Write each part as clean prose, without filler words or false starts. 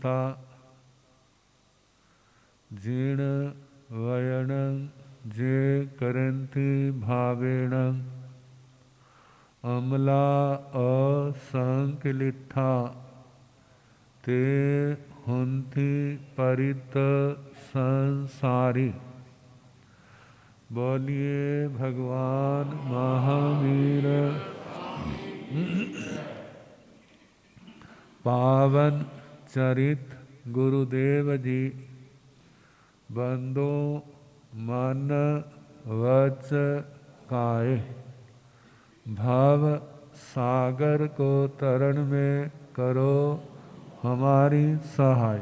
चित्ता जीर्ण वयन जे करंति भावेण अमला असंकलिठा ते हुंति परित संसारी। बोलिए भगवान महावीर पावन चरित गुरुदेव जी। बंदो मन वच काये भव सागर को तरण में करो हमारी सहाय।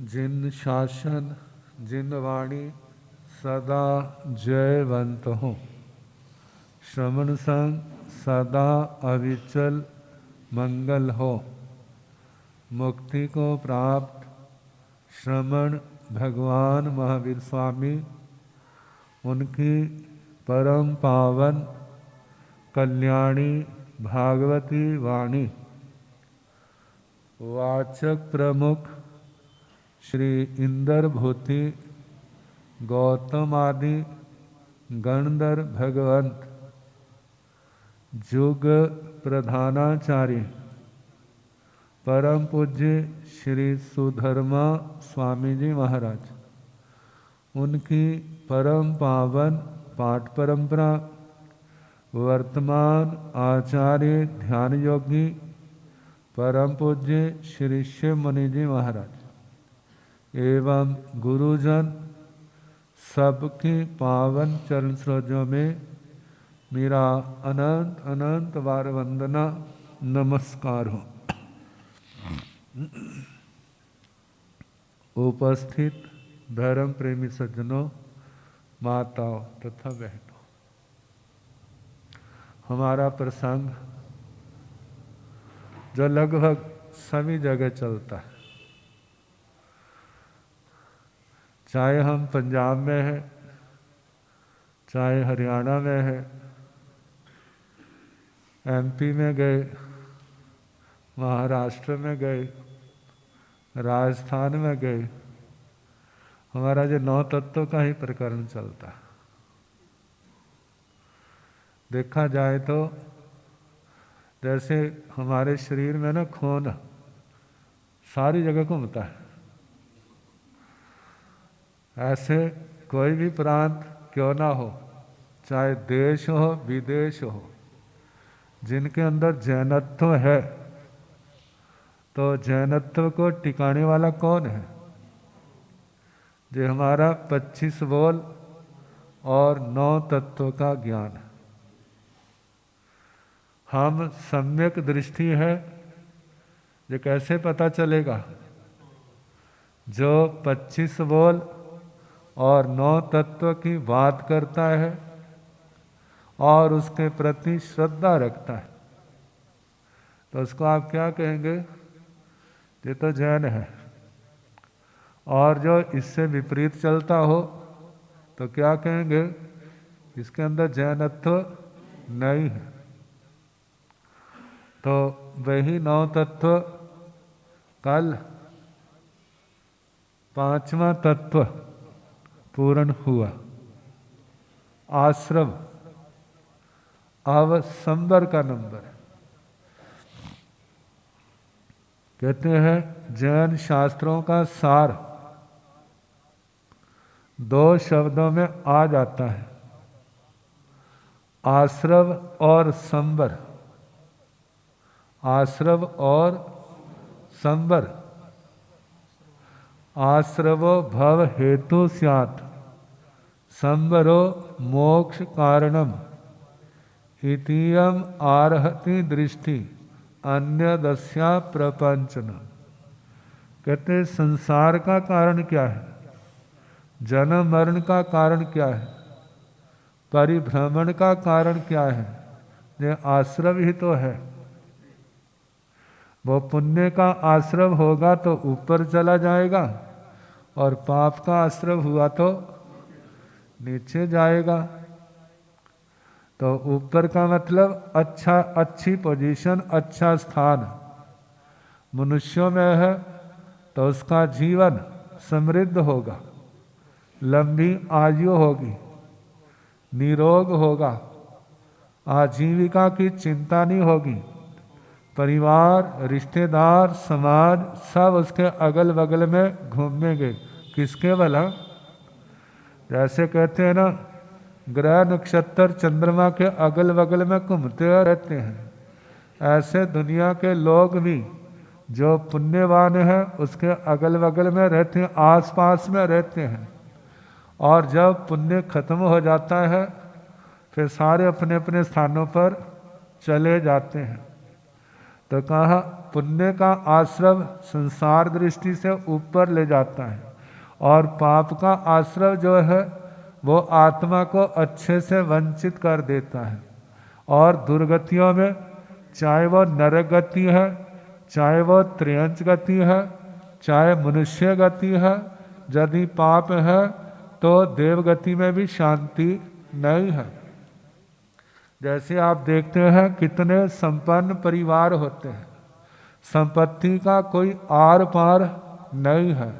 जिन शासन जिन वाणी सदा जयवंत हो, श्रवण संग सदा अविचल मंगल हो। मुक्ति को प्राप्त श्रमण भगवान महावीर स्वामी, उनकी परम पावन कल्याणी भागवती वाणी वाचक प्रमुख श्री इंदर भूति गौतम आदि गणधर भगवंत जुग प्रधानाचार्य परम पूज्य श्री सुधर्मा स्वामी जी महाराज, उनकी परम पावन पाठ परंपरा वर्तमान आचार्य ध्यान योगी परम पूज्य श्री शिव मुनि जी महाराज एवं गुरुजन सबकी पावन चरण सरोजों में मेरा अनंत अनंत बार वंदना नमस्कार हो। उपस्थित धर्म प्रेमी सज्जनों, माताओं तथा बहनों, हमारा प्रसंग जो लगभग सभी जगह चलता है, चाहे हम पंजाब में हैं, चाहे हरियाणा में है, एमपी में गए, महाराष्ट्र में गए, राजस्थान में गए, हमारा जो 9 तत्वों का ही प्रकरण चलता है। देखा जाए तो जैसे हमारे शरीर में ना खून सारी जगह घूमता है, ऐसे कोई भी प्रांत क्यों ना हो, चाहे देश हो विदेश हो, जिनके अंदर जैनत्व है, तो जैनत्व को टिकाने वाला कौन है? जो हमारा 25 बोल और 9 तत्व का ज्ञान है। हम सम्यक दृष्टि है, ये कैसे पता चलेगा? जो 25 बोल और 9 तत्व की बात करता है और उसके प्रति श्रद्धा रखता है, तो उसको आप क्या कहेंगे? ये तो जैन है। और जो इससे विपरीत चलता हो तो क्या कहेंगे? इसके अंदर जैनत्व नहीं है। तो वही 9 तत्व कल 5वां तत्व पूर्ण हुआ, आश्रम। अब संबर का नंबर है। कहते हैं जैन शास्त्रों का सार 2 शब्दों में आ जाता है, आश्रव और संबर। आश्रव और संबर। आश्रवो भव हेतु स्यात्, संबरो मोक्ष कारणम, इतियम आरहति दृष्टि अन्य दस्या प्रपंचन। कहते संसार का कारण क्या है, जन्म मरण का कारण क्या है, परिभ्रमण का कारण क्या है? ये आश्रव ही तो है। वो पुण्य का आश्रव होगा तो ऊपर चला जाएगा, और पाप का आश्रव हुआ तो नीचे जाएगा। तो ऊपर का मतलब अच्छा, अच्छी पोजीशन, अच्छा स्थान। मनुष्यों में है तो उसका जीवन समृद्ध होगा, लंबी आयु होगी, निरोग होगा, आजीविका की चिंता नहीं होगी, परिवार, रिश्तेदार, समाज सब उसके अगल बगल में घूमेंगे। किसके भला? जैसे कहते हैं ना, ग्रह नक्षत्र चंद्रमा के अगल बगल में घूमते रहते हैं, ऐसे दुनिया के लोग भी जो पुण्यवान है उसके अगल बगल में रहते हैं, आस पास में रहते हैं। और जब पुण्य खत्म हो जाता है फिर सारे अपने अपने स्थानों पर चले जाते हैं। तो कहा पुण्य का आश्रव संसार दृष्टि से ऊपर ले जाता है और पाप का आश्रव जो है वो आत्मा को अच्छे से वंचित कर देता है। और दुर्गतियों में, चाहे वो नरक गति है, चाहे वो त्रियंच गति है, चाहे मनुष्य गति है, यदि पाप है तो देवगति में भी शांति नहीं है। जैसे आप देखते हैं कितने संपन्न परिवार होते हैं, संपत्ति का कोई आर पार नहीं है,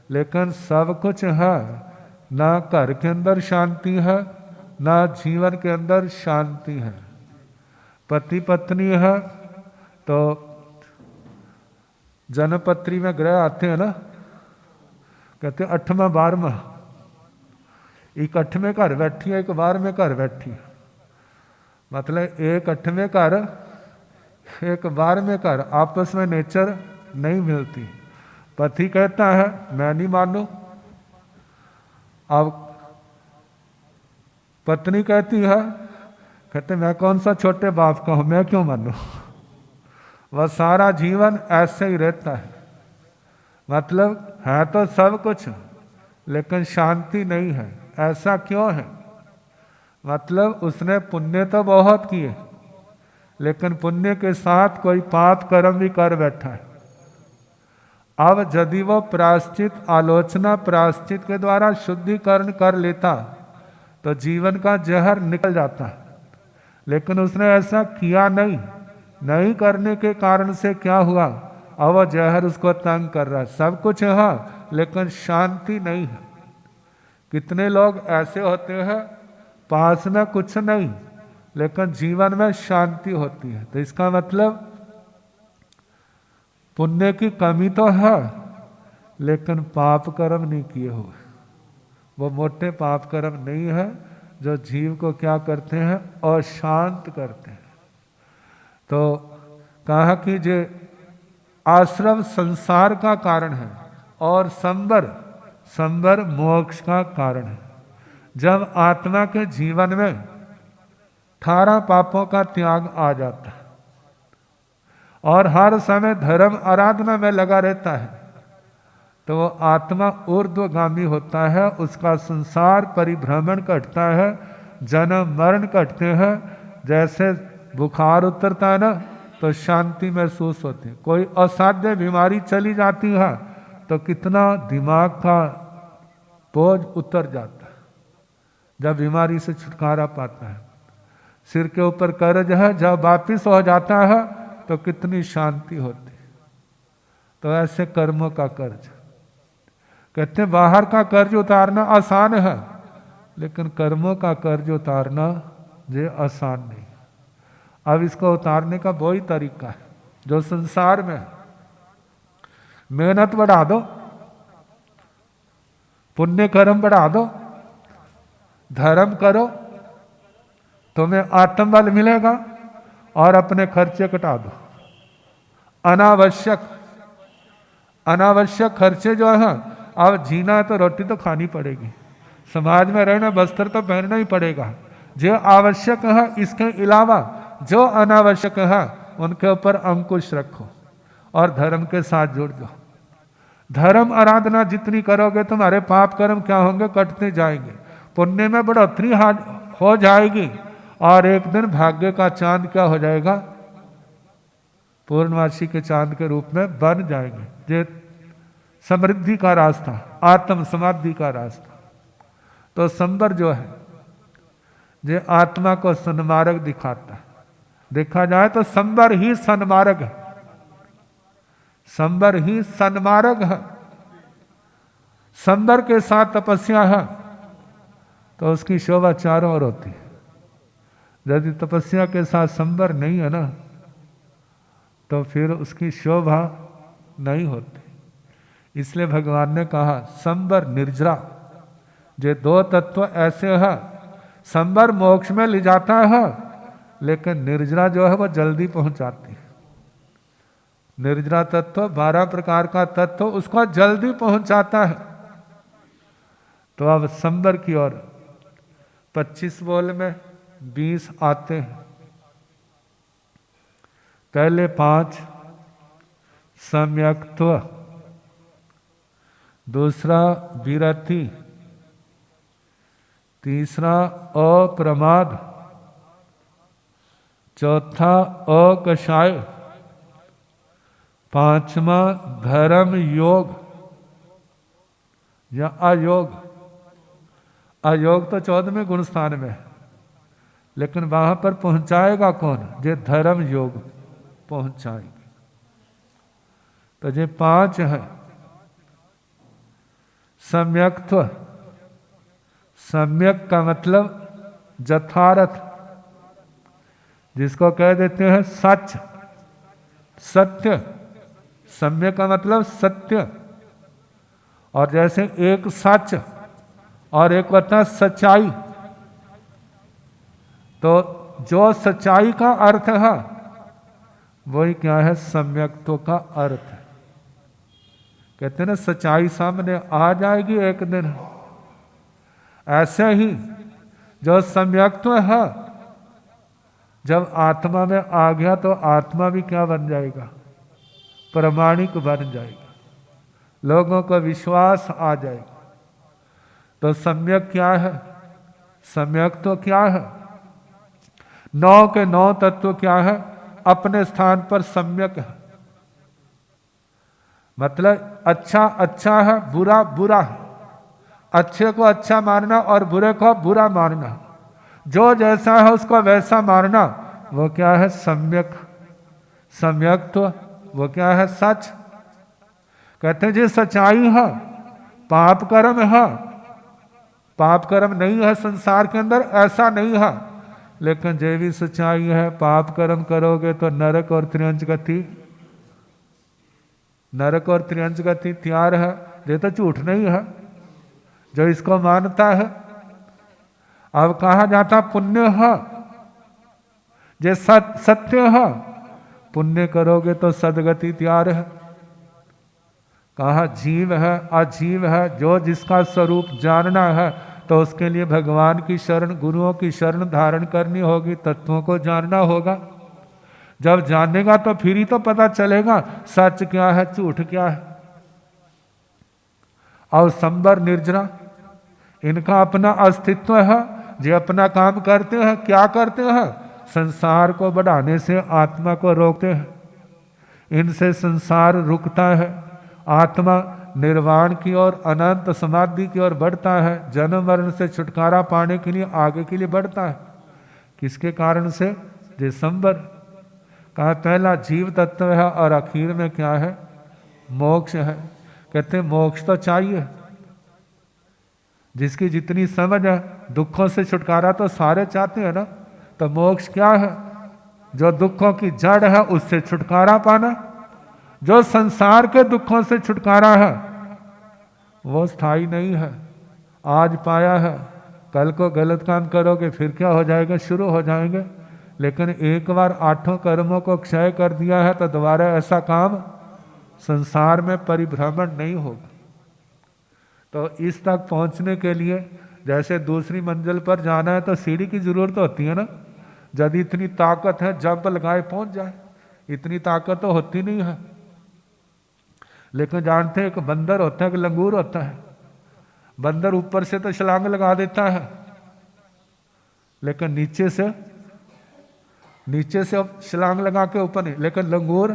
लेकिन सब कुछ है, ना घर के अंदर शांति है, ना जीवन के अंदर शांति है। पति पत्नी है तो जन्मपत्री में ग्रह आते हैं ना, कहते 8वां 12वां, एक 8वें घर बैठी है, एक 12वें घर बैठी है, मतलब एक 8वें घर एक 12वें घर, आपस में नेचर नहीं मिलती। पति कहता है मैं नहीं मानू, अब पत्नी कहती है, कहते मैं कौन सा छोटे बाप का हूं, मैं क्यों मानू। वह सारा जीवन ऐसे ही रहता है, मतलब है तो सब कुछ लेकिन शांति नहीं है। ऐसा क्यों है? मतलब उसने पुण्य तो बहुत किए लेकिन पुण्य के साथ कोई पाप कर्म भी कर बैठा है। अब यदि वो प्रायश्चित, आलोचना प्रायश्चित के द्वारा शुद्धिकरण कर लेता तो जीवन का जहर निकल जाता, लेकिन उसने ऐसा किया नहीं। नहीं करने के कारण से क्या हुआ, अब वह जहर उसको तंग कर रहा है। सब कुछ है लेकिन शांति नहीं है। कितने लोग ऐसे होते हैं, पास में कुछ नहीं लेकिन जीवन में शांति होती है। तो इसका मतलब पुण्य की कमी तो है लेकिन पाप कर्म नहीं किए हुए। वो मोटे पाप कर्म नहीं है जो जीव को क्या करते हैं, अशांत करते हैं। तो कहा कि जो आश्रव संसार का कारण है और संबर मोक्ष का कारण है। जब आत्मा के जीवन में 18 पापों का त्याग आ जाता है और हर समय धर्म आराधना में लगा रहता है तो वो आत्मा ऊर्ध्वगामी होता है, उसका संसार परिभ्रमण घटता है, जन्म मरण घटते हैं। जैसे बुखार उतरता है ना तो शांति महसूस होती है। कोई असाध्य बीमारी चली जाती है तो कितना दिमाग का बोझ उतर जाता है जब बीमारी से छुटकारा पाता है। सिर के ऊपर कर्ज है, जब वापिस हो जाता है तो कितनी शांति होती। तो ऐसे कर्मों का कर्ज, कहते हैं बाहर का कर्ज उतारना आसान है लेकिन कर्मों का कर्ज उतारना ये आसान नहीं। अब इसको उतारने का वही तरीका है जो संसार में, मेहनत बढ़ा दो, पुण्य कर्म बढ़ा दो, धर्म करो, तुम्हें आत्मबल मिलेगा और अपने खर्चे घटा दो। अनावश्यक खर्चे जो है, अब जीना है तो रोटी तो खानी पड़ेगी, समाज में रहना वस्त्र तो पहनना ही पड़ेगा। जो आवश्यक है इसके अलावा जो अनावश्यक है उनके ऊपर अंकुश रखो और धर्म के साथ जुड़ जाओ। धर्म आराधना जितनी करोगे तुम्हारे पाप कर्म क्या होंगे, कटते जाएंगे, पुण्य में बढ़ोतरी हो जाएगी और एक दिन भाग्य का चांद क्या हो जाएगा, पूर्णमासी के चांद के रूप में बन जाएंगे। ये समृद्धि का रास्ता, आत्म समाधि का रास्ता। तो संबर जो है ये आत्मा को सन्मार्ग दिखाता है। देखा जाए तो संबर ही सन्मार्ग है। संबर ही सन्मार्ग है। संबर के साथ तपस्या है तो उसकी शोभा चारों ओर होती है। यदि तपस्या के साथ संबर नहीं है ना तो फिर उसकी शोभा नहीं होती। इसलिए भगवान ने कहा संबर निर्जरा, ये दो तत्व ऐसे हैं। संबर मोक्ष में ले जाता है लेकिन निर्जरा जो है वह जल्दी पहुंचाती है। निर्जरा तत्व 12 प्रकार का तत्व उसको जल्दी पहुंचाता है। तो अब संबर की ओर 25 बोल में 20 आते हैं। पहले 5 सम्यक्त्व, दूसरा विरति, तीसरा अप्रमाद, चौथा अकषाय, पांचवा धर्म योग या अयोग। अयोग तो 14वें गुण स्थान में है, लेकिन वहां पर पहुंचाएगा कौन? ये धर्म योग पहुंचाएंगे। तो ये 5 है। सम्यक्त्व, सम्यक का मतलब यथार्थ, जिसको कह देते हैं सच, सत्य। सम्यक का मतलब सत्य। और जैसे एक सच और एक होता है सच्चाई, तो जो सच्चाई का अर्थ है वही क्या है? सम्यक्त्व का अर्थ है। कहते हैं ना सच्चाई सामने आ जाएगी एक दिन। ऐसे ही जो सम्यक्त्व है जब आत्मा में आ गया तो आत्मा भी क्या बन जाएगा? प्रमाणिक बन जाएगा, लोगों को विश्वास आ जाएगा। तो सम्यक क्या है? सम्यक्त्व क्या है? 9 के 9 तत्व क्या है? अपने स्थान पर सम्यक है। मतलब अच्छा अच्छा है, बुरा बुरा है। अच्छे को अच्छा मानना और बुरे को बुरा मानना, जो जैसा है उसको वैसा मानना, वो क्या है? सम्यक। सम्यक्त्व वो क्या है? सच। कहते हैं जी सच्चाई है, पाप कर्म है। पाप कर्म नहीं है संसार के अंदर, ऐसा नहीं है। लेकिन जो भी सच्चाई है, पाप कर्म करोगे तो नरक और त्रियंच गति, नरक और त्रियंच गति तैयार है। ये तो झूठ नहीं है जो इसको मानता है। अब कहा जाता पुण्य है, जे सत्य है, पुण्य करोगे तो सदगति तैयार है। कहा जीव है अजीव है, जो जिसका स्वरूप जानना है तो उसके लिए भगवान की शरण, गुरुओं की शरण धारण करनी होगी, तत्वों को जानना होगा। जब जानेगा तो फिर ही तो पता चलेगा सच क्या है, झूठ क्या है। और संबर निर्जरा, इनका अपना अस्तित्व है, जो अपना काम करते हैं। क्या करते हैं? संसार को बढ़ाने से आत्मा को रोकते हैं। इनसे संसार रुकता है, आत्मा निर्वाण की ओर, अनंत समाधि की ओर बढ़ता है, जन्म मरण से छुटकारा पाने के लिए आगे के लिए बढ़ता है। किसके कारण से? जे संबर। कहा पहला जीव तत्व है और आखिर में क्या है? मोक्ष है। कहते हैं मोक्ष तो चाहिए, जिसकी जितनी समझ है, दुखों से छुटकारा तो सारे चाहते हैं ना। तो मोक्ष क्या है? जो दुखों की जड़ है उससे छुटकारा पाना। जो संसार के दुखों से छुटकारा है वो स्थायी नहीं है। आज पाया है, कल को गलत काम करोगे फिर क्या हो जाएगा? शुरू हो जाएंगे। लेकिन एक बार 8 कर्मों को क्षय कर दिया है तो दोबारा ऐसा काम संसार में परिभ्रमण नहीं होगा। तो इस तक पहुंचने के लिए जैसे दूसरी मंजिल पर जाना है तो सीढ़ी की जरूरत होती है ना। यदि इतनी ताकत है जंप लगाए पहुंच जाए, इतनी ताकत तो होती नहीं है। लेकिन जानते हैं एक बंदर होता है, एक लंगूर होता है। बंदर ऊपर से तो छलांग लगा देता है, लेकिन नीचे से अब छलांग लगा के ऊपर नहीं। लेकिन लंगूर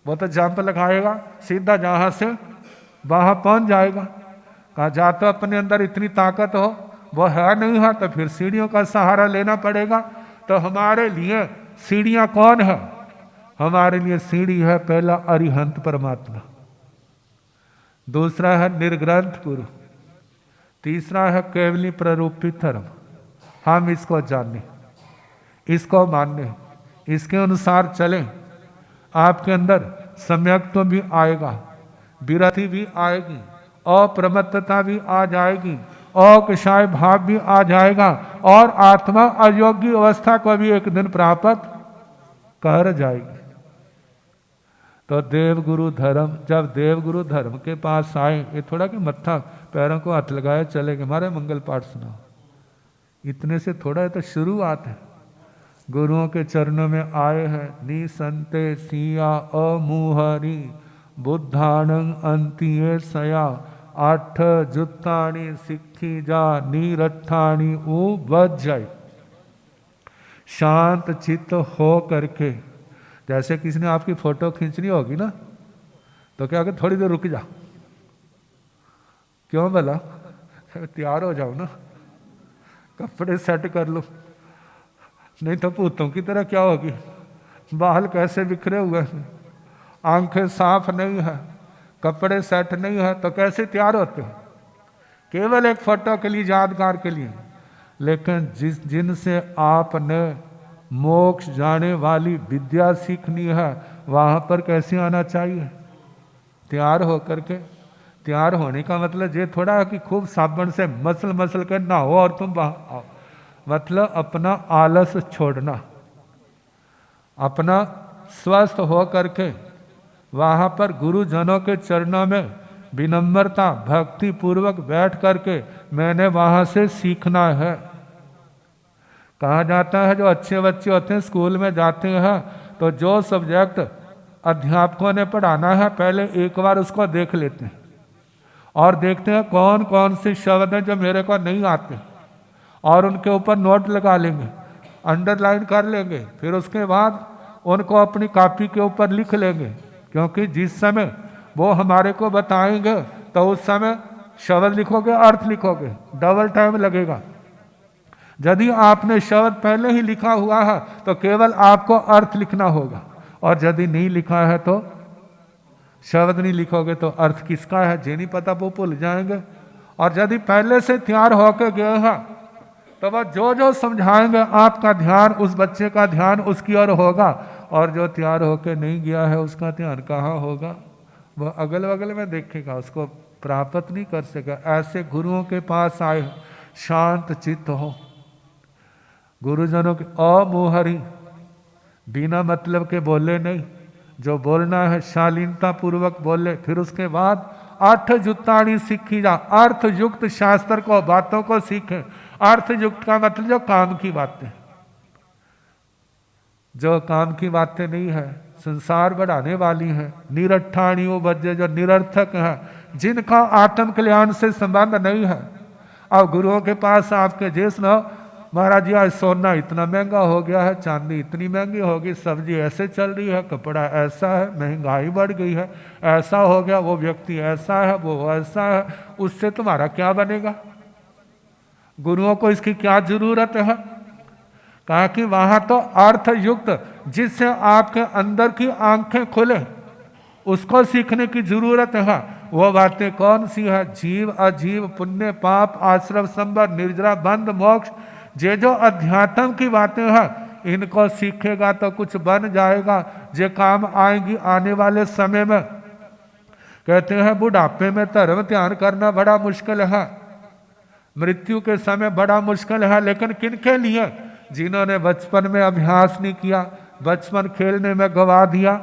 वो तो जंप लगाएगा, सीधा जहां से वहां पहुंच जाएगा। कहा जा तो अपने अंदर इतनी ताकत हो, वो है नहीं है तो फिर सीढ़ियों का सहारा लेना पड़ेगा। तो हमारे लिए सीढ़ियां कौन है? हमारे लिए सीढ़ी है। पहला अरिहंत परमात्मा, दूसरा है निर्ग्रंथ गुरु, तीसरा है केवली प्ररूपी धर्म। हम इसको जाने, इसको माने, इसके अनुसार चलें। आपके अंदर सम्यक्त्व भी आएगा, विरति भी आएगी, अप्रमत्तता भी आ जाएगी, अकषाय भाव भी आ जाएगा और आत्मा अयोग्य अवस्था को भी एक दिन प्राप्त कर जाएगी। तो देवगुरु धर्म, जब देवगुरु धर्म के पास आए, ये थोड़ा कि मत्था पैरों को हाथ लगाए चले गए, हमारे मंगल पाठ सुनाओ, इतने से थोड़ा है तो शुरुआत है। गुरुओं के चरणों में आए हैं, निसंते सिया अमुहरी बुद्धाणं अंतिये सया आठ जुत्ताणी सिक्खी जा नीरठाणी ऊ बच जाए। शांत चित्त हो करके, जैसे किसी ने आपकी फोटो खींचनी होगी ना, तो क्या कहते थोड़ी देर रुक जा, क्यों भला, तैयार हो जाओ ना, कपड़े सेट कर लो, नहीं तो भूतों की तरह क्या होगी, बाल कैसे बिखरे हुए हैं, आंखें साफ नहीं है, कपड़े सेट नहीं है, तो कैसे तैयार होते हो? केवल एक फोटो के लिए, यादगार के लिए। लेकिन जिनसे आपने मोक्ष जाने वाली विद्या सीखनी है, वहां पर कैसे आना चाहिए? तैयार हो करके। तैयार होने का मतलब ये थोड़ा है कि खूब साबुन से मसल मसल कर नहाओ और तुम बाहर आओ। मतलब अपना आलस छोड़ना, अपना स्वस्थ हो करके वहां पर गुरुजनों के चरणों में विनम्रता भक्ति पूर्वक बैठ करके मैंने वहां से सीखना है। कहा जाता है जो अच्छे बच्चे होते हैं स्कूल में जाते हैं तो जो सब्जेक्ट अध्यापकों ने पढ़ाना है पहले एक बार उसको देख लेते हैं और देखते हैं कौन कौन से शब्द हैं जो मेरे को नहीं आते और उनके ऊपर नोट लगा लेंगे, अंडरलाइन कर लेंगे, फिर उसके बाद उनको अपनी कॉपी के ऊपर लिख लेंगे, क्योंकि जिस समय वो हमारे को बताएंगे तो उस समय शब्द लिखोगे अर्थ लिखोगे, डबल टाइम लगेगा। यदि आपने शब्द पहले ही लिखा हुआ है तो केवल आपको अर्थ लिखना होगा, और यदि नहीं लिखा है तो शब्द नहीं लिखोगे तो अर्थ किसका है ये नहीं पता, वो भूल जाएंगे। और यदि पहले से तैयार होकर गए हैं तो वह जो जो समझाएंगे आपका ध्यान, उस बच्चे का ध्यान उसकी ओर होगा, और जो तैयार होकर नहीं गया है उसका ध्यान कहाँ होगा? वह अगल बगल में देखेगा, उसको प्राप्त नहीं कर सकेगा। ऐसे गुरुओं के पास आए, शांत चित्त हो, गुरुजनों के अमोहरी, बिना मतलब के बोले नहीं, जो बोलना है शालीनता पूर्वक बोले। फिर उसके बाद 8 जुत्ताणी सीखी जा, अर्थ युक्त शास्त्र को, बातों को सीखे। अर्थ युक्त का मतलब जो काम की बातें, जो काम की बातें नहीं है, संसार बढ़ाने वाली है। निरठाणी वो बच्चे जो निरर्थक है, जिनका आत्म कल्याण से संबंध नहीं है। अब गुरुओं के पास आपके जेस न महाराज जी आज सोना इतना महंगा हो गया है, चांदी इतनी महंगी होगी, सब्जी ऐसे चल रही है, कपड़ा ऐसा है, महंगाई बढ़ गई है, ऐसा हो गया, वो व्यक्ति ऐसा है, वो ऐसा है, उससे तुम्हारा क्या बनेगा? गुरुओं को इसकी क्या जरूरत है? कहा कि वहां तो अर्थ युक्त, जिससे आपके अंदर की आंखें खुले, उसको सीखने की जरूरत है। वो बातें कौन सी है? जीव अजीव, पुण्य पाप, आश्रम संबर, निर्जरा बंद, मोक्ष, जे जो अध्यात्म की बातें हैं, इनको सीखेगा तो कुछ बन जाएगा, जे काम आएंगी आने वाले समय में। कहते हैं बुढ़ापे में धर्म ध्यान करना बड़ा मुश्किल है, मृत्यु के समय बड़ा मुश्किल है, लेकिन किनके लिए? जिन्होंने बचपन में अभ्यास नहीं किया, बचपन खेलने में गवा दिया,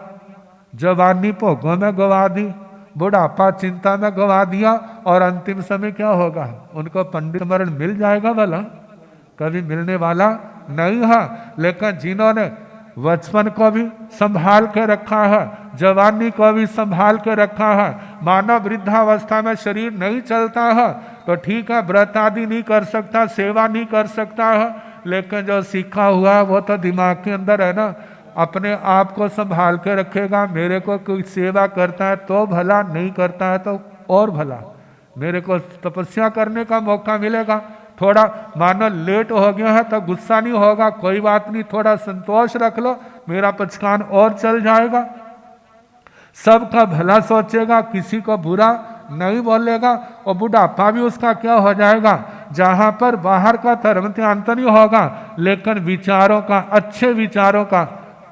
जवानी भोगों में गवा दी, बुढ़ापा चिंता में गवा दिया, और अंतिम समय क्या होगा? उनको पंडित मरण मिल जाएगा भला? कभी मिलने वाला नहीं है। लेकिन जिन्होंने बचपन को भी संभाल के रखा है, जवानी को भी संभाल के रखा है, मानव वृद्धावस्था में शरीर नहीं चलता है तो ठीक है, व्रत आदि नहीं कर सकता, सेवा नहीं कर सकता है, लेकिन जो सीखा हुआ है वो तो दिमाग के अंदर है ना, अपने आप को संभाल के रखेगा। मेरे को कोई सेवा करता है तो भला, नहीं करता है तो और भला, मेरे को तपस्या करने का मौका मिलेगा, थोड़ा मानो लेट हो गया है तो गुस्सा नहीं होगा, कोई बात नहीं, थोड़ा संतोष रख लो, मेरा पचकान और चल जाएगा। सबका भला सोचेगा, किसी को बुरा नहीं बोलेगा, और बुढ़ापा भी उसका क्या हो जाएगा, जहां पर बाहर का धर्म ध्यान तो नहीं होगा, लेकिन विचारों का, अच्छे विचारों का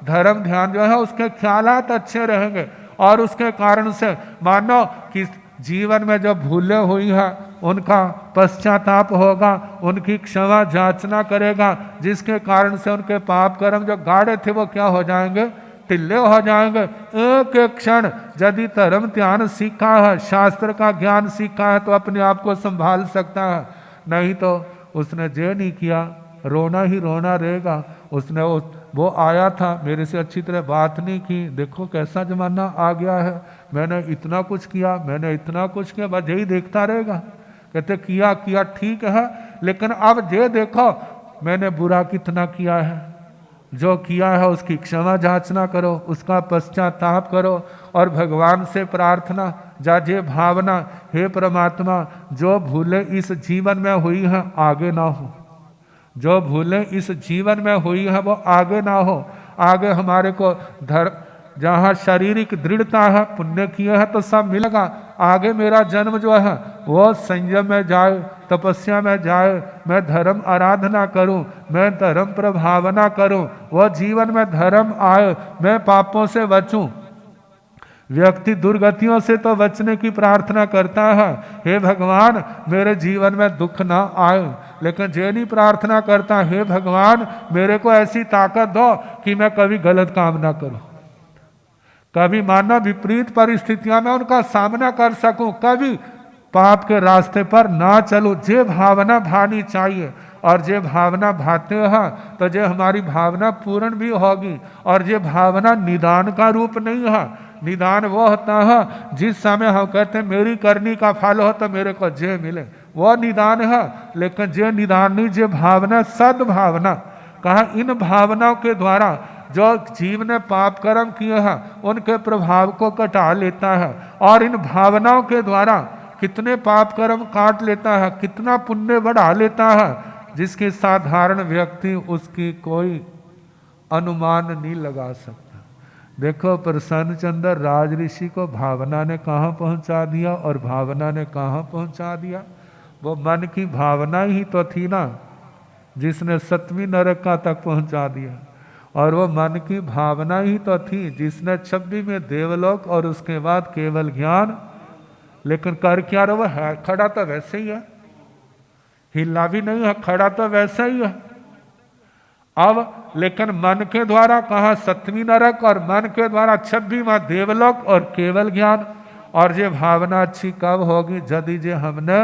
धर्म ध्यान जो है, उसके ख्यालात अच्छे रहेंगे। और उसके कारण से मानो कि जीवन में जो भूलें हुई है उनका पश्चाताप होगा, उनकी क्षमा जांचना करेगा, जिसके कारण से उनके पाप कर्म जो गाढ़े थे वो क्या हो जाएंगे, टिल्ले हो जाएंगे। एक एक क्षण यदि धर्म ध्यान सीखा है, शास्त्र का ज्ञान सीखा है, तो अपने आप को संभाल सकता है, नहीं तो उसने जे नहीं किया, रोना ही रोना रहेगा। उसने वो आया था, मेरे से अच्छी तरह बात नहीं की, देखो कैसा जमाना आ गया है, मैंने इतना कुछ किया, मैंने इतना कुछ किया, बस यही देखता रहेगा। कहते किया किया ठीक है, लेकिन अब ये देखो मैंने बुरा कितना किया है। जो किया है उसकी क्षमा जांचना करो, उसका पश्चाताप करो, और भगवान से प्रार्थना जाजे भावना, हे परमात्मा जो भूले इस जीवन में हुई है आगे ना हो, जो भूले इस जीवन में हुई है वो आगे ना हो। आगे हमारे को जहाँ शारीरिक दृढ़ता है, पुण्य किए है तो सब मिलेगा। आगे मेरा जन्म जो है वो संयम में जाए, तपस्या में जाए, मैं धर्म आराधना करूं, मैं धर्म प्रभावना करूं, वो जीवन में धर्म आए, मैं पापों से बचूं। व्यक्ति दुर्गतियों से तो बचने की प्रार्थना करता है, हे भगवान मेरे जीवन में दुख ना आए, लेकिन जे नहीं प्रार्थना करता, हे भगवान मेरे को ऐसी ताकत दो कि मैं कभी गलत काम ना करूं, कभी मानो विपरीत परिस्थितियों में उनका सामना कर सकूं, कभी पाप के रास्ते पर ना चलूं। जे भावना भानी चाहिए, और जे भावना भाते हैं तो जे हमारी भावना पूर्ण भी होगी। और जे भावना निदान का रूप नहीं है, निदान वो होता है जिस समय हम कहते हैं मेरी करनी का फल हो तो मेरे को जे मिले, वो निदान है। लेकिन जे निदान नहीं, जे भावना सद्भावना, कहा इन भावनाओं के द्वारा जो जीव ने पाप कर्म किए हैं उनके प्रभाव को कटा लेता है, और इन भावनाओं के द्वारा कितने पाप कर्म काट लेता है, कितना पुण्य बढ़ा लेता है, जिसके साधारण व्यक्ति उसकी कोई अनुमान नहीं लगा सकता। देखो प्रसन्न चंद्र राज ऋषि को भावना ने कहाँ पहुंचा दिया, और भावना ने कहाँ पहुंचा दिया। वो मन की भावना ही तो थी ना जिसने 7वीं नरका तक पहुंचा दिया, और वो मन की भावना ही तो थी जिसने 26वें देवलोक और उसके बाद केवल ज्ञान। लेकिन कर क्या रहा है, खड़ा तो वैसे ही है, हिला भी नहीं है, खड़ा तो वैसा ही है। अब लेकिन मन के द्वारा कहा 7वीं नरक, और मन के द्वारा 26वां देवलोक और केवल ज्ञान। और ये भावना अच्छी कब होगी, यदि जे हमने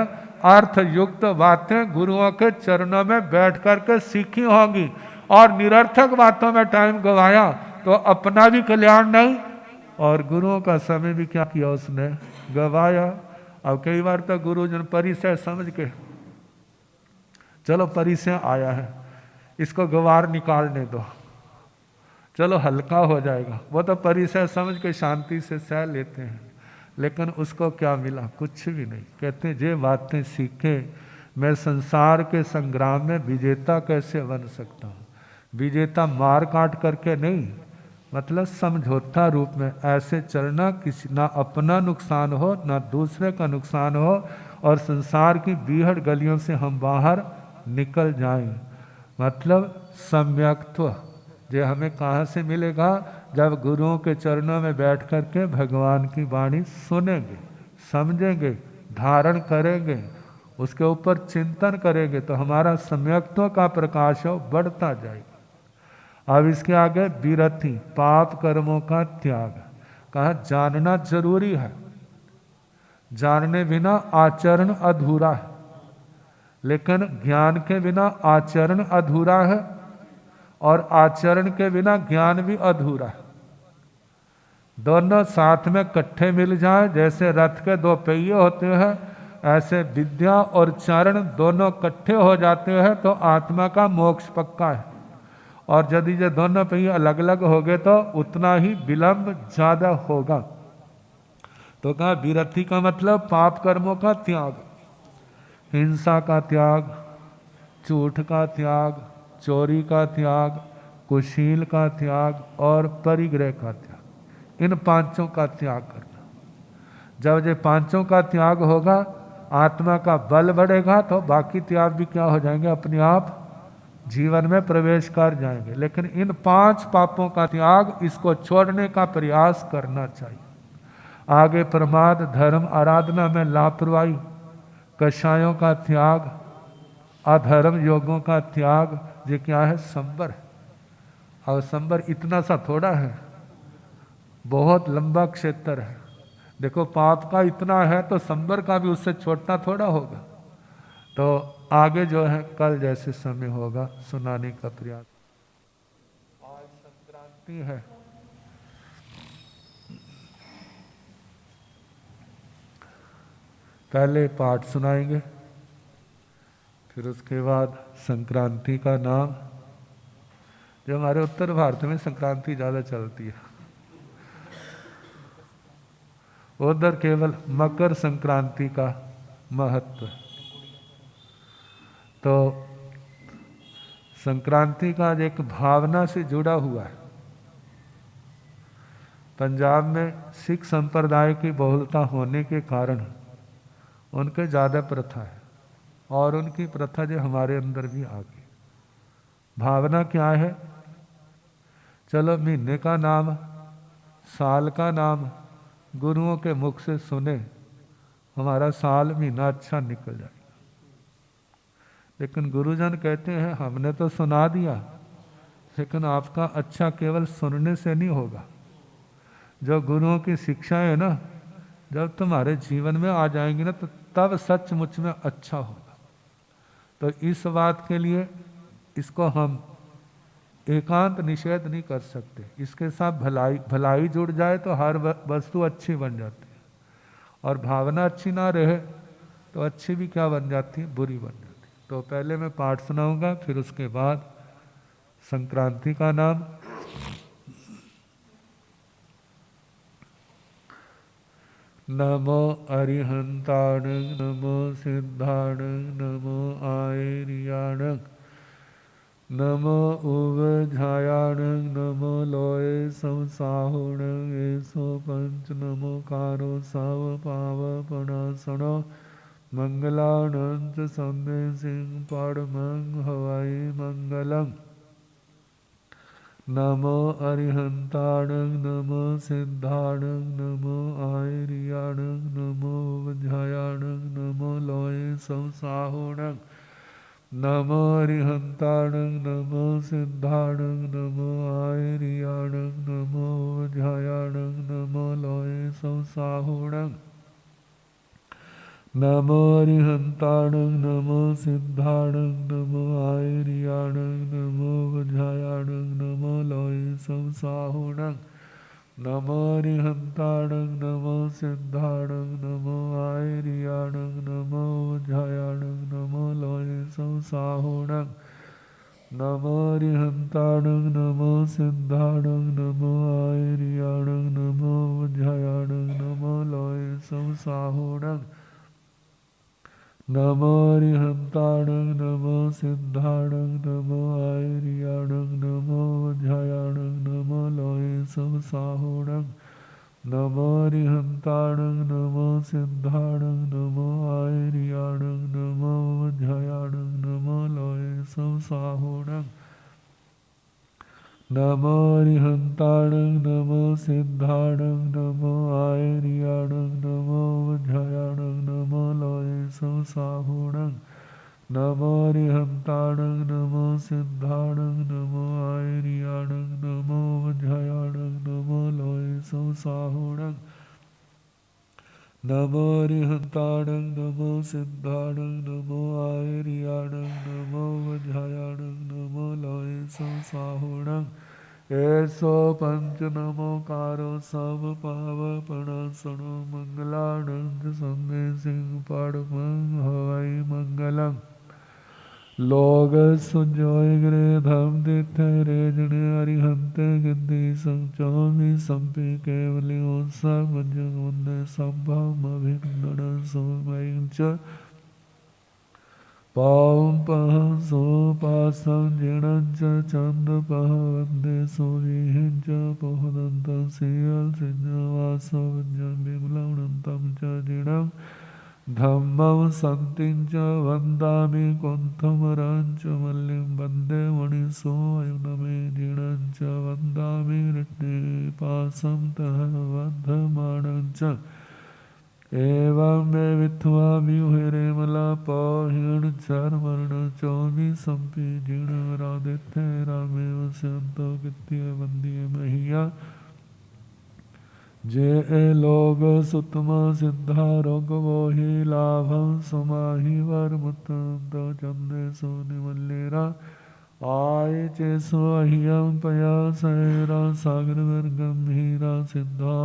अर्थ युक्त बातें गुरुओं के चरणों में बैठ करके सीखी होंगी, और निरर्थक बातों में टाइम गवाया तो अपना भी कल्याण नहीं, और गुरुओं का समय भी क्या किया उसने, गवाया। अब कई बार तो गुरुजन परिचय समझ के, चलो परिचय आया है इसको गवार निकालने दो, चलो हल्का हो जाएगा, वो तो परिचय समझ के शांति से सह लेते हैं। लेकिन उसको क्या मिला, कुछ भी नहीं। कहते हैं जे बातें सीखे मैं संसार के संग्राम में विजेता कैसे बन सकता हूँ। विजेता मार काट करके नहीं, मतलब समझौता रूप में ऐसे चलना किसी ना अपना नुकसान हो ना दूसरे का नुकसान हो, और संसार की बीहड़ गलियों से हम बाहर निकल जाएं। मतलब सम्यक्त्व जो हमें कहाँ से मिलेगा, जब गुरुओं के चरणों में बैठ कर के भगवान की वाणी सुनेंगे, समझेंगे, धारण करेंगे, उसके ऊपर चिंतन करेंगे, तो हमारा सम्यक्त्व का प्रकाश हो बढ़ता जाएगा। अब इसके आगे विरति, पाप कर्मों का त्याग। कहा जानना जरूरी है, जानने बिना आचरण अधूरा है, लेकिन ज्ञान के बिना आचरण अधूरा है, और आचरण के बिना ज्ञान भी अधूरा है। दोनों साथ में इकट्ठे मिल जाए, जैसे रथ के 2 पहिए होते हैं, ऐसे विद्या और चरण दोनों इकट्ठे हो जाते हैं तो आत्मा का मोक्ष पक्का है। और यदि ये दोनों पहिए अलग अलग हो गए तो उतना ही विलंब ज्यादा होगा। तो कहा विरति का मतलब पाप कर्मों का त्याग, हिंसा का त्याग, झूठ का त्याग, चोरी का त्याग, कुशील का त्याग और परिग्रह का त्याग, इन पांचों का त्याग करना। जब ये पांचों का त्याग होगा, आत्मा का बल बढ़ेगा, तो बाकी त्याग भी क्या हो जाएंगे, अपने आप जीवन में प्रवेश कर जाएंगे। लेकिन इन 5 पापों का त्याग, इसको छोड़ने का प्रयास करना चाहिए। आगे प्रमाद, धर्म आराधना में लापरवाही, कषायों का त्याग, अधर्म योगों का त्याग, ये क्या है, संबर। और संबर इतना सा थोड़ा है, बहुत लंबा क्षेत्र है। देखो पाप का इतना है तो संबर का भी उससे छोटा थोड़ा होगा। तो आगे जो है कल जैसे समय होगा सुनाने का प्रयास। आज संक्रांति है, पहले पाठ सुनाएंगे, फिर उसके बाद संक्रांति का नाम, जो हमारे उत्तर भारत में संक्रांति ज़्यादा चलती है, उधर केवल मकर संक्रांति का महत्व। तो संक्रांति का एक भावना से जुड़ा हुआ है। पंजाब में सिख संप्रदाय की बहुलता होने के कारण उनके ज़्यादा प्रथा है, और उनकी प्रथा जो हमारे अंदर भी आ गई। भावना क्या है, चलो महीने का नाम, साल का नाम गुरुओं के मुख से सुने, हमारा साल महीना अच्छा निकल जाएगा। लेकिन गुरुजन कहते हैं हमने तो सुना दिया, लेकिन आपका अच्छा केवल सुनने से नहीं होगा। जो गुरुओं की शिक्षा है ना, जब तुम्हारे जीवन में आ जाएंगी ना, तो तब सचमुच में अच्छा होगा। तो इस बात के लिए इसको हम एकांत निषेध नहीं कर सकते। इसके साथ भलाई जुड़ जाए तो हर वस्तु अच्छी बन जाती है, और भावना अच्छी ना रहे तो अच्छी भी क्या बन जाती है, बुरी बन जाती है। तो पहले मैं पाठ सुनाऊंगा, फिर उसके बाद संक्रांति का नाम। नमो अरिहंताण, नमो सिद्धाण, नमो आयर्याण, नमो उवझायाण, नमो लोये संसाहुण, एसो पंच नमो कारो सव पावपणासण, मंगलानंत सम्य सिंह पड़मंग हवाई मंगलम। नमो अरिहंताण, नमो सिद्धाण, नमो आयर्याण, नमो वज्रायाण, नमो लोये संसाहुण, नमो अरिहंताण, नमो सिद्धाण, नमो आयर्याण, नमो वज्रायाण, नमो लोये संसाहुण, नमो अरिहंताण, नमो सिद्धाण, नमो आयर्याण, नमो वज्रायाण, नमो लोये संसाहुण, नमो अरिहंताण, नमो सिद्धाण, नमो आयर्याण, नमो वज्रायाण, नमो लोये संसाहुण, नमो अरिहंताण, नमो सिद्धाण, नमो आयर्याण, नमो वज्रायाण, नमो लोये संसाहुण, नमो अरिहंताण, नमो सिद्धाण, नमो आयर्याण, नमो वज्रायाण, नमो लोये संसाहुण, नमो अरिहंताण, नमो सिद्धाण, नमो आयर्याण, नमो वज्रायाण, नमो लोये संसाहुण, नमो अरिहंताण, नमो सिद्धाण, नमो आयर्याण, नमो वज्रायाण, नमो लोये संसाहुण, नमो अरिहंताण, नमो सिद्धाण, नमो आयर्याण, नमो वज्रायाण, नमो लोये संसाहुण, नमो अरिहंताण, नमो सिद्धाण, नमो आयर्याण, नमो वज्रायाण, नमो लोये संसाहुण, ऐसो पंच नमो कारो सब पावपणासण, मंगलानंद सम्य सिंह पड़मंग हवाई मंगलम। लोग सुजोय गृह धम दिथे रेजने अरिहंत गिद्धि संचोमी संपि केवलियों सब जगुंद संभव अभिघ्न सोमयच, पावं पहं सोपासं जिणं च चंद पह वंदे सोविहिं च पोहदन्तं सियल सिंहवासो विद्यं विमलवनन्तं च जिणं धम्मं सन्तिं च वन्दामि कुन्थमरं च मल्लिं वन्दे मणिसोऽयनमे जिणं च वन्दामि रत्नेपासं तः वर्धमानं च एवं मे वित्वा व्यूहिरेमला पाहिण चरमरण चौबी संपी जीण रादित्य रामे वस्यंतो कित्य वंदिय महिया जे लोग सुतमा सिद्धा रोग मोहि लाभं समाहि वर मुत्त चंदे सोनि मल्लेरा आय चे सोह्यम पया सैरा सागर वर गंभीरा सिद्धा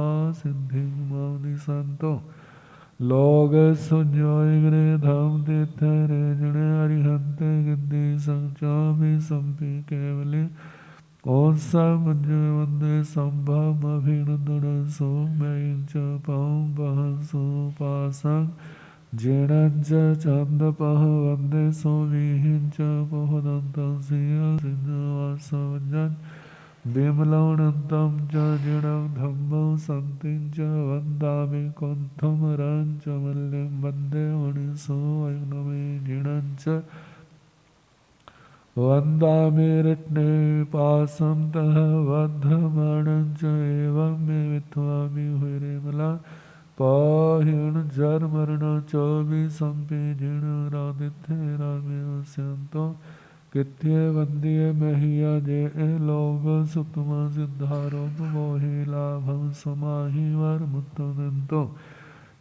सिद्धि मौनि संतो लोग सुजोइग्रे धाम तीर्थ रेजणे हरिहंते गिद्दी संचामि संपी केवले ओसा मज्जे वंदे संभव अभिनंदन सो मैं च पाऊं बह सो पासं जिणंच चंद पह वंदे सो विहिं च पोहदंतं सिया सिंहवासवंजन विमलवनन्तं च जिणं धम्मं सन्तिं च वन्दामि कुन्थमरं च मल्लिं वन्दे मणिसोऽयनमे जिणं च वन्दामि रत्नेपासं तः वर्धमानं च एवं मे वित्वा विहुरिमला पाहिण जरमरण चौबीसंपि जिण रादित्य रामे वस्यन्तो कित्य वंदिय महिया जे लोग सुतमा सिद्धारोग मोहि लाभं समाहि वर मुत्तदंतो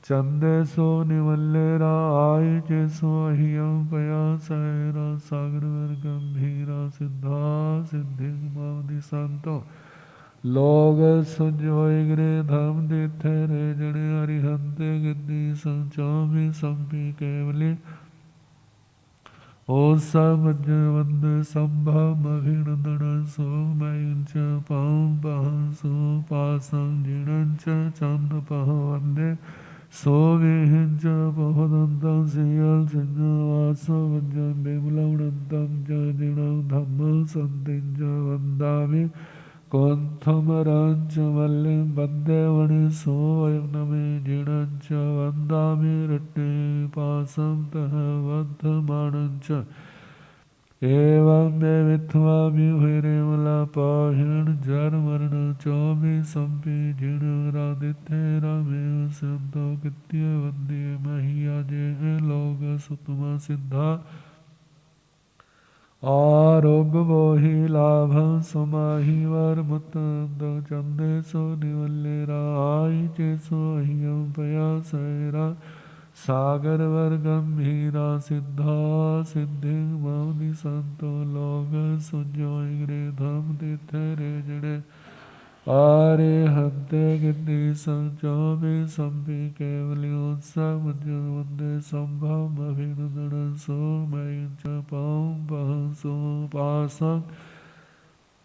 चंदे सो निवल्लेरा आय चे सो अहियं पया सैरा सागर वर गंभीरा सिद्धा सिद्धि मौनि संतो लोग सुजोइग्रे धाम तीर्थ रेजणे हरिहंते गिद्दी संचामि संपी केवली ओसा मज्ज वंद संभव अभिनंदन सो मैं च पाऊं पह सो पासं जिणं च चंद पह वंदे सो विहिं च पोहदन्तं सियल सिंहवासो वज्जं विमलवनन्तं च जिणं धम्मं सन्तिं च वन्दामि कुन्थमरं च मल्लिं वन्दे मणिसोऽयनमे जिणं च वन्दामि रत्नेपासं तः वर्धमानं च एवं मे वित्वा व्यूहिरेमला पाहिण जरमरण चौबीसंपि जिण रादित्य रामेव संतो कित्य वंदिय महिया जे लोग सुतमा सिद्धा आरोग मोहि लाभं समाहि वर मुत्तंद चंदे सो निवल्लेरा आय चे सो अहियं पया सैरा सागर वर गंभीरा सिद्धा सिद्धि मौनि संतो लोग सुजोइग्रे धाम तीर्थ रेजणे आरे हंते गिद्दी संचोबि संपि केवल्योत्सा मज्ज वंदे संभव अभिनंदन सो मैं च पाऊं पह सो पासं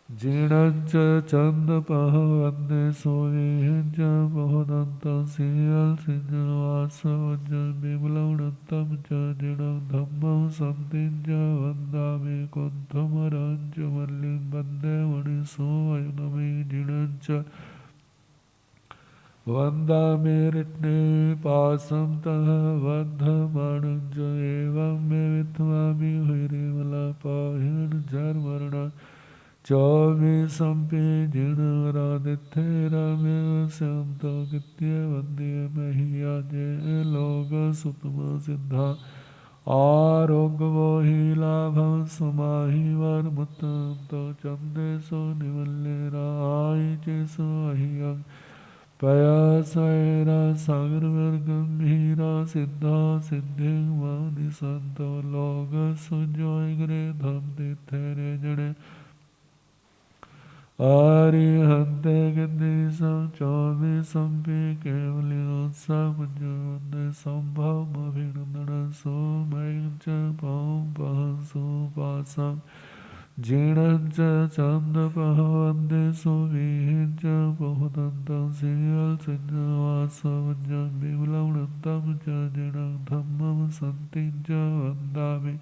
जिणं च चंद पह वंदे सो विहिं च पोहदन्तं सियल सिंहवासो वज्जं विमलवनन्तं च जिणं धम्मं सन्तिं च वन्दामि कुन्थमरं च मल्लिं वन्दे मणिसोऽयनमे जिणं च वन्दामि रत्नेपासं तः वर्धमानं च एवं मे वित्वा विहुरिमला पाहिण जरमरण चौबीसंपि जिण रादित्य रामेव संतो कित्य वंदिय महिया जे लोग सुतमा सिद्धा आरोग मोहि लाभं समाहि वर मुत्तंतो चंदे सो निवल्लेरा आय चे सो अहियं पया सैरा सागर वर गंभीरा सिद्धा सिद्धि मौनि संतो लोग सुजोइग्रे धाम तीर्थ रेजणे आरिहंते गिद्दी संचौबीसंपि केवल्योत्सा मज्ज वंदे संभव अभिनंदन सो मैं च पाऊं पह सो पासं ਜੀਣੰ ਚ ਚੰਦ ਪਹਵੰਦੇ ਸੁਵੀਹੰ ਚ ਬਹੁਦੰਤੰ ਸੀਅਲ ਸਿੰਜ ਵਾਸ ਵੰਜੰ ਬਿਮਲਵਣੰਤੰ ਚ ਜੀਣੰ ਧੰਮੰ ਸੰਤਿੰ ਚ ਵੰਦਾਮਿ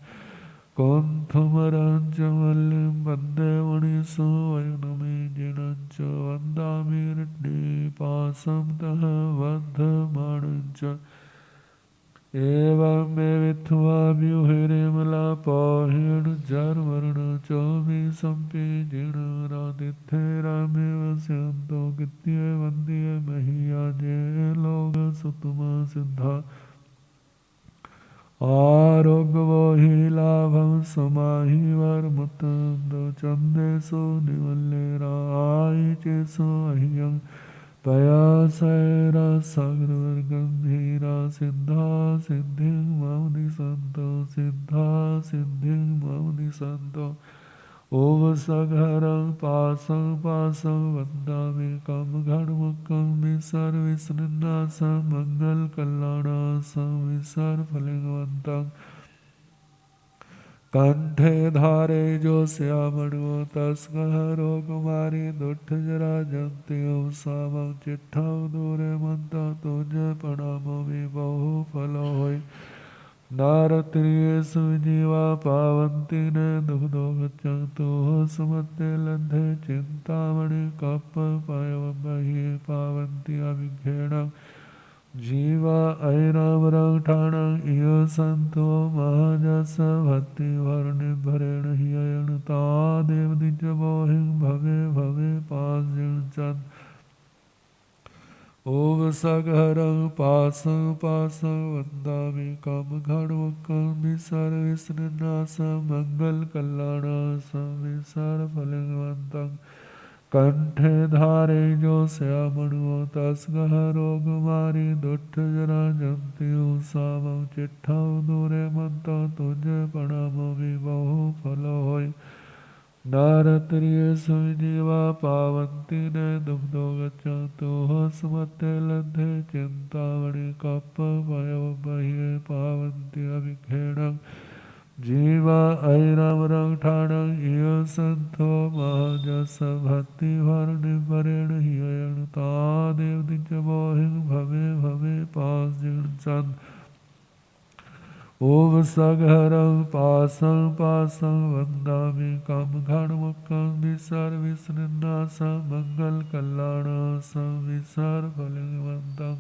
ਕੋਂਥੁਮਰੰ ਚ ਮਲਿੰ ਬੰਦੇ ਮਣੀਸੁ ਵਯਨਮੇ ਜੀਣੰ ਚ ਵੰਦਾਮਿ ਰਿੱਡੀ ਪਾਸੰ ਤਹ ਵਧਮਾਣੰ ਚ ਏਵੰ ਮੇ ਵਿਥਵਾ ਵਿਉਹਿਰਿਮਲਾ ਪੌਹਿਣ ਜਰ ਵਰਣ ਚੌਵੀ ਸੰਪੀ ਜਿਣ ਰਾਧਿਥੇ ਰਾਮੇ ਵਸਿਅੰਤੋ ਕਿਤਿਏ ਵੰਦੀਏ ਮਹੀਆ ਜੇ ਲੋਗ ਸੁਤਮ ਸਿੱਧਾ ਆਰੋਗਵੋਹਿ ਲਾਭੰ ਸਮਾਹੀ ਵਰਮੁਤੰਦੋ ਚੰਦੇ ਸੋ ਨਿਵਲੇ ਰਾਈ ਚੇਸੋ ਅਹਿਯੰ ਪਇਆ ਸੈਰਾ ਸਾਗਰ ਗੰਭੀਰਾ ਸਿੱਧਾ ਸਿੱਧਿੰ ਮਉਨਿ ਸੰਤੋ ਸਿੱਧਾ ਸਿੱਧਿੰ ਮਉਨਿ ਸੰਤੋ ਓਵ ਸਘਰੰ ਪਾਸੰ ਪਾਸੰ ਵੰਦਾਮਿ ਕਮ ਘੜ ਮੁਕੰ ਵਿਸਰ ਵਿਸਰਨਾਸ ਮੰਗਲ ਕਲਿਆਣਾਸ ਵਿਸਰ ਫਲਿੰਗਵੰਤੰ ਕੰਠੇ ਧਾਰੇ ਜੋ ਸਿਆਮਣੋ ਤਸ ਗਹਰੋ ਕੁਮਾਰੀ ਦੁੱਠ ਜਰਾ ਜੰਤਿਓ ਸਾਵੰ ਚਿੱਠਾਉ ਦੂਰੇ ਮੰਤਾ ਤੁਝ ਪ੍ਰਣਾਮੋ ਵੀ ਬਹੁ ਫਲ ਹੋਇ ਨਾਰਤ੍ਰਿਏ ਸੁਜੀਵਾ ਪਾਵੰਤੀ ਨੇ ਦੁਖ ਦੋਖ ਚੰਤੋ ਸੁਮਤੇ ਲੰਧੇ ਚਿੰਤਾਮਣਿ ਕਪ ਪਾਇਵ ਬਹੀ ਪਾਵੰਤੀ ਅਭਿਖੇਣੰ ਜੀਵਾ ਐਰਾਮ ਰੰਗ ਠਾਣੰ ਇਯ ਸੰਤੋ ਮਹਾਜਸ ਭਤੀ ਵਰਨਿ ਭਰੇਣ ਹੀ ਅਯਣ ਤਾ ਦੇਵ ਦਿਜ ਮੋਹਿੰ ਭਵੇ ਭਵੇ ਪਾਸ ਜਿਣ ਚੰਦ ਓਵ ਸਘਰੰ ਪਾਸੰ ਪਾਸੰ ਵੰਦਾਮਿ ਕਮ ਘੜ ਮੁਕੰ ਵਿਸਰ ਵਿਸਰਨਾਸ ਮੰਗਲ ਕਲਿਆਣਾਸ ਵਿਸਰ ਫਲਿੰਗਵੰਤੰ ਕੰਠੇ ਧਾਰੇ ਜੋ ਸਿਆਮਣੋ ਤਸ ਗਹਰੋ ਕੁਮਾਰੀ ਦੁੱਠ ਜਰਾ ਜੰਤਿਉ ਸਾਵੰ ਚਿੱਠਾਉ ਦੂਰੇ ਮੰਤੋ ਤੁਝ ਪ੍ਰਣਾਮੋ ਵੀ ਬਹੁ ਫਲ ਹੋਇ ਨਾਰਤ੍ਰਿਏ ਸੁਜੀਵਾ ਪਾਵੰਤੀ ਨੇ ਦੁਖ ਦੋਖ ਚੰਤੋ ਸੁਮਤੇ ਲੰਧੇ ਚਿੰਤਾਮਣਿ ਕਪ ਪਇਓ ਬਹੀਏ ਪਾਵੰਤੀ ਅਭਿਖੇਣੰ ਜੀਵਾ ਐਰਾਮ ਰੰਗ ਠਾਣੰ ਇਯ ਸੰਤੋ ਮਹਾਜਸ ਭਤੀ ਵਰਨਿ ਭਰੇਣ ਹੀ ਅਯਣ ਤਾ ਦੇਵ ਦਿਜ ਮੋਹਿੰ ਭਵੇ ਭਵੇ ਪਾਸ ਜਿਣ ਚੰਦ ਓਵ ਸਘਰੰ ਪਾਸੰ ਪਾਸੰ ਵੰਦਾਮਿ ਕਮ ਘੜ ਮੁਕੰ ਵਿਸਰ ਵਿਸਰਨਾਸ ਮੰਗਲ ਕਲਿਆਣਾਸ ਵਿਸਰ ਫਲਿੰਗਵੰਤੰ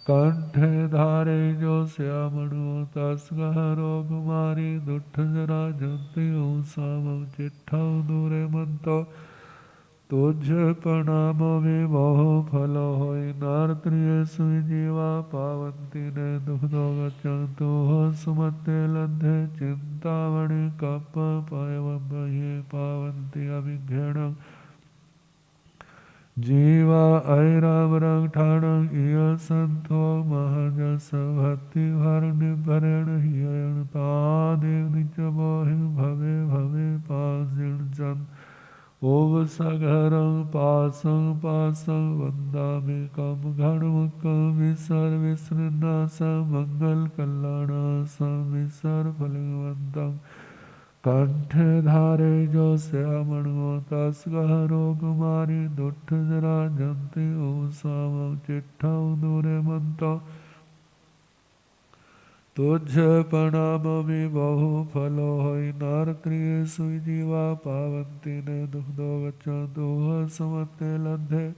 ਕੰਠੇ ਧਾਰੇ ਜੋ ਸਿਆਮਣੋ ਤਸ ਗਹਰੋ ਕੁਮਾਰੀ ਦੁੱਠ ਜਰਾ ਜੰਤਿਉ ਸਾਵੰ ਚਿੱਠਾਉ ਦੂਰੇ ਮੰਤੋ ਤੁਝ ਪ੍ਰਣਾਮੋ ਵੀ ਬਹੁ ਫਲ ਹੋਇ ਨਾਰਤ੍ਰਿਏ ਸੁਜੀਵਾ ਪਾਵੰਤੀ ਨੇ ਦੁਖ ਦੋਖ ਚੰਤੋ ਸੁਮਤੇ ਲੰਧੇ ਚਿੰਤਾਮਣਿ ਕਪ ਪਾਇਵ ਬਹੀਏ ਪਾਵੰਤੀ ਅਭਿਖੇਣੰ ਜੀਵਾ ਐਰਾਮ ਰੰਗ ਠਾਣੰ ਇਯ ਸੰਤੋ ਮਹਾਜਸ ਭਤੀ ਵਰਨਿ ਭਰੇਣ ਹੀ ਅਯਣ ਤਾ ਦੇਵ ਦਿਜ ਮੋਹਿੰ ਭਵੇ ਭਵੇ ਪਾਸ ਜਿਣ ਚੰਦ ਓਵ ਸਘਰੰ ਪਾਸੰ ਪਾਸੰ ਵੰਦਾਮਿ ਕਮ ਘੜ ਮੁਕੰ ਵਿਸਰ ਵਿਸਰਨਾਸ ਮੰਗਲ ਕਲਿਆਣਾਸ ਵਿਸਰ ਫਲਿੰਗਵੰਤੰ ਕੰਠੇ ਧਾਰੇ ਜੋ ਸਿਆਮਣੋ ਤਸ ਗਹਰੋ ਕੁਮਾਰੀ ਦੁੱਠ ਜਰਾ ਜੰਤਿਉ ਸਾਵੰ ਚਿੱਠਾਉ ਦੂਰੇ ਮੰਤੋ ਤੁਝ ਪ੍ਰਣਾਮੋ ਵੀ ਬਹੁ ਫਲ ਹੋਇ ਨਾਰਤ੍ਰਿਏ ਸੁਜੀਵਾ ਪਾਵੰਤੀ ਨੇ ਦੁਖ ਦੋਖ ਚੰਤੋ ਸੁਮਤੇ ਲੰਧੇ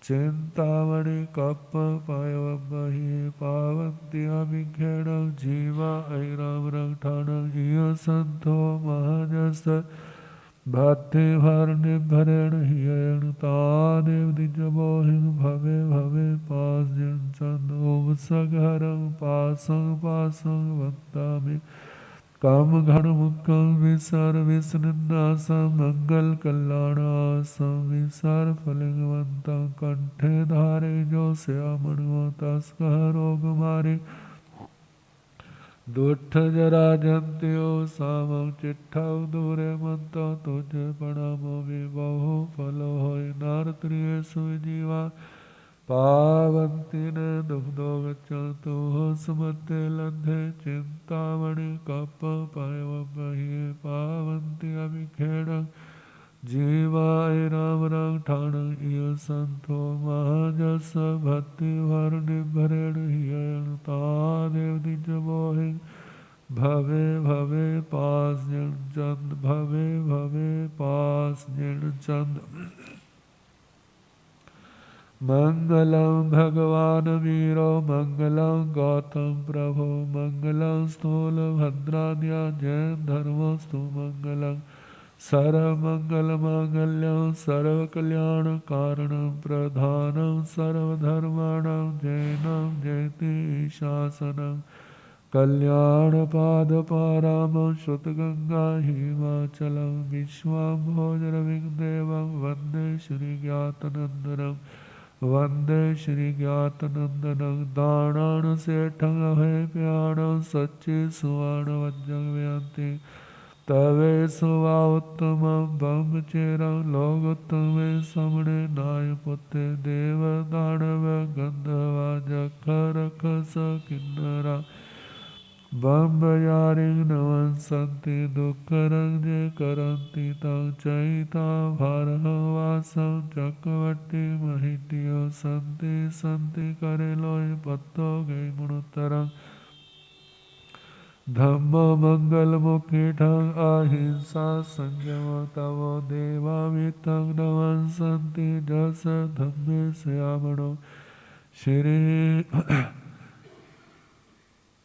ਚਿੰਤਾਮਣਿ ਕਪ ਪਾਇਵ ਬਹੀ ਪਾਵੰਤੀ ਅਭਿਖੇਣੰ ਜੀਵਾ ਐਰਾਮ ਰੰਗ ਠਾਣੰ ਇਯ ਸੰਤੋ ਮਹਾਜਸ ਭਤੀ ਵਰਨਿ ਭਰੇਣ ਹੀ ਅਯਣ ਤਾ ਦੇਵ ਦਿਜ ਮੋਹਿੰ ਭਵੇ ਭਵੇ ਪਾਸ ਜਿਣ ਚੰਦ ਓਵ ਸਘਰੰ ਪਾਸੰ ਪਾਸੰ ਵੰਦਾਮਿ ਕਮ ਘੜ ਮੁਕੰ ਵਿਸਰ ਵਿਸਰਨਾਸ ਮੰਗਲ ਕਲਿਆਣਾਸ ਵਿਸਰ ਫਲਿੰਗਵੰਤੰ ਕੰਠੇ ਧਾਰੇ ਜੋ ਸਿਆਮਣੋ ਤਸ ਗਹਰੋ ਕੁਮਾਰੀ ਦੁੱਠ ਜਰਾ ਜੰਤਿਉ ਸਾਵੰ ਚਿੱਠਾਉ ਦੂਰੇ ਮੰਤੋ ਤੁਝ ਪ੍ਰਣਾਮੋ ਵੀ ਬਹੁ ਫਲ ਹੋਇ ਨਾਰਤ੍ਰਿਏ ਸੁਜੀਵਾ पावन्ति न दुग्धो गच्छन्तु सुमते लन्धे चिन्तामणि कप्प पयवहि पावन्ति अभिखेण जीवाय राम राम ठाण इय संतो महाजस भक्ति भर निभरण हियणतादेव दिज मोहि भवे भवे पास चंद भवे भवे पास चंद मंगलम भगवान वीरो मंगलम गौतम प्रभो मंगलम स्थूल भद्राद्या जैन धर्मस्तु मंगलम सर्वमंगल मांगल्यं सर्व कल्याण कारणं प्रधानं सर्वधर्माणां जैनं जयति शासनं कल्याणपादपारामं श्रुतगंगा हिमाचलं विश्वाम्भोजरविग्देवं वन्दे श्रीज्ञातनन्दनं वन्दे श्रीज्ञातनन्दनं दाणानुसेठं अभयप्याणं सच्चि सुवर्णवज्रं व्यन्ति तवे सुवा उत्तम ब्रह्मचेरं लोकोत्तमे समणे नायपुत्रे देव दानव गंधर्वा जखरखस किन्नरा ब्रह्मचारिं नमस्सन्ति दुःखरं जे करन्ति तं चैतां भारहं वासं चक्रवर्ती महिष्यो सन्ति सन्ति करे लोय पत्तो गै गुणोत्तरम् धम्म मंगल मुखीठं अहिंसा संयम तवो देवामितं नमस्सन्ति जस धम्मे श्यामणो श्री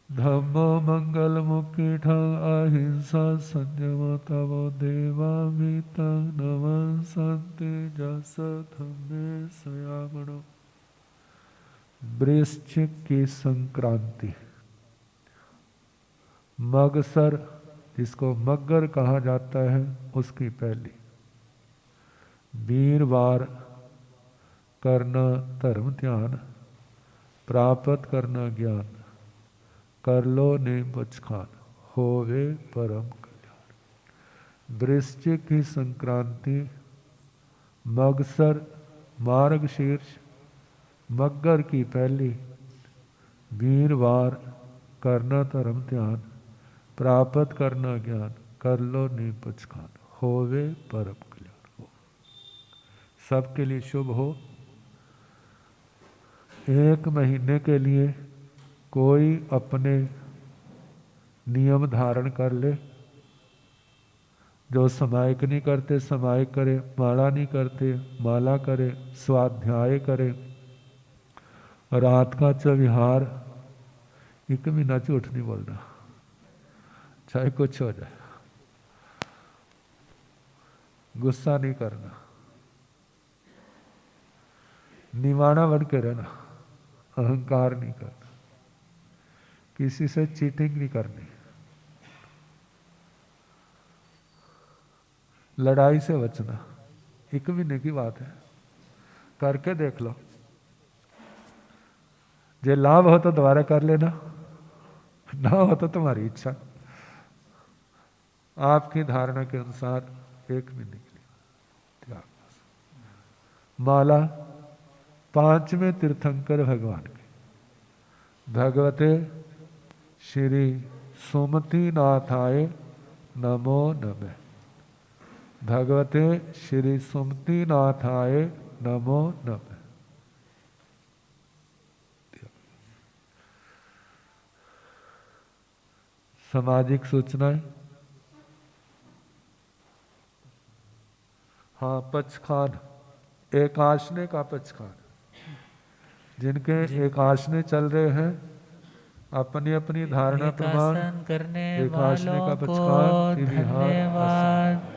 धम्म मंगल मुखीठं अहिंसा संयम तवो देवामितं नमस्सन्ति जस धम्मे श्यामणो। वृश्चिक की संक्रांति मगसर जिसको मगर कहा जाता है उसकी पहली वीरवार करना धर्म ध्यान प्राप्त करना ज्ञान कर लो नेम पचखान होवे परम कल्याण। वृश्चिक की संक्रांति मगसर मार्गशीर्ष मगर की पहली वीरवार करना धर्म ध्यान प्राप्त करना ज्ञान कर लो नीम पचखान होवे परम कल्याण हो। सबके लिए शुभ हो। एक महीने के लिए कोई अपने नियम धारण कर ले। जो समायिक नहीं करते समायिक करे, माला नहीं करते माला करे, स्वाध्याय करे, रात का विहार, एक महीना झूठ नहीं बोलना चाहे कुछ हो जाए, गुस्सा नहीं करना, निवाना बन के रहना, अहंकार नहीं करना, किसी से चीटिंग नहीं करनी, लड़ाई से बचना। एक महीने की बात है, करके देख लो। जे लाभ हो तो दोबारा कर लेना, ना हो तो तुम्हारी इच्छा। आपकी धारणा के अनुसार एक महीने के लिए माला पांचवें तीर्थंकर भगवान के भगवते श्री सुमति नाथाय नमो नमः। भगवते श्री सुमति नाथाय नमो नमः। सामाजिक सूचनाएं। हाँ, पचखान, एकाशने का पचखान। जिनके एकाशने चल रहे हैं अपनी अपनी धारणा प्रमाण करने एकाशने का वालों को पचखान धन्यवाद।